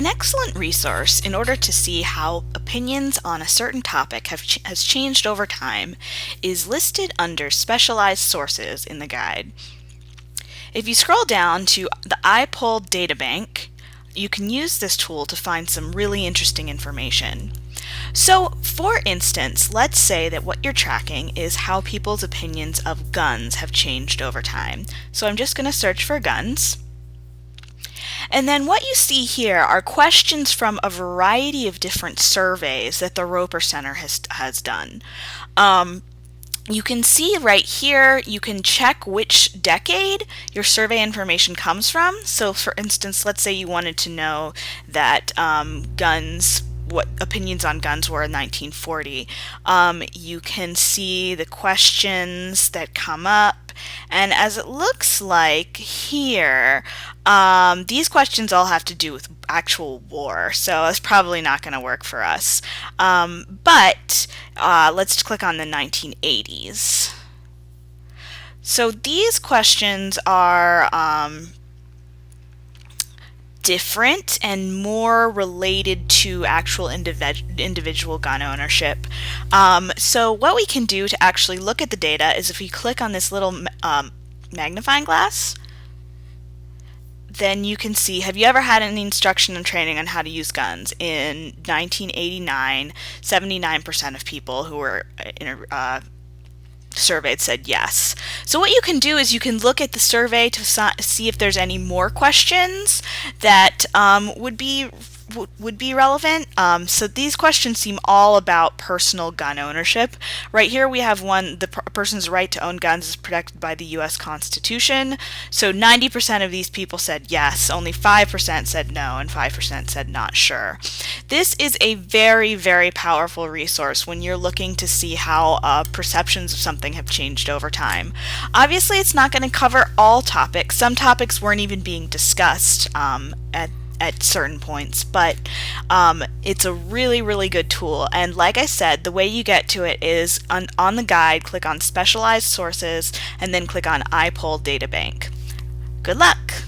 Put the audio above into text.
An excellent resource in order to see how opinions on a certain topic has changed over time is listed under specialized sources in the guide. If you scroll down to the iPoll databank, you can use this tool to find some really interesting information. So, for instance, let's say that what you're tracking is how people's opinions of guns have changed over time. So I'm just going to search for guns. And then what you see here are questions from a variety of different surveys that the Roper Center has done. You can see right here, you can check which decade your survey information comes from. So for instance, let's say you wanted to know that what opinions on guns were in 1940. You can see the questions that come up, and as it looks like here, these questions all have to do with actual war, so that's probably not going to work for us. But let's click on the 1980s. So these questions are different and more related to actual individual gun ownership. So what we can do to actually look at the data is if we click on this little magnifying glass, then you can see, have you ever had any instruction and training on how to use guns? In 1989, 79% of people who were surveyed said yes. So what you can do is you can look at the survey to see if there's any more questions that would be relevant. So these questions seem all about personal gun ownership. Right here we have one, the person's right to own guns is protected by the US Constitution. So 90% of these people said yes, only 5% said no, and 5% said not sure. This is a very, very powerful resource when you're looking to see how perceptions of something have changed over time. Obviously it's not going to cover all topics. Some topics weren't even being discussed at certain points, but it's a really, really good tool. And like I said, the way you get to it is on the guide, click on specialized sources, and then click on iPoll databank. Good luck!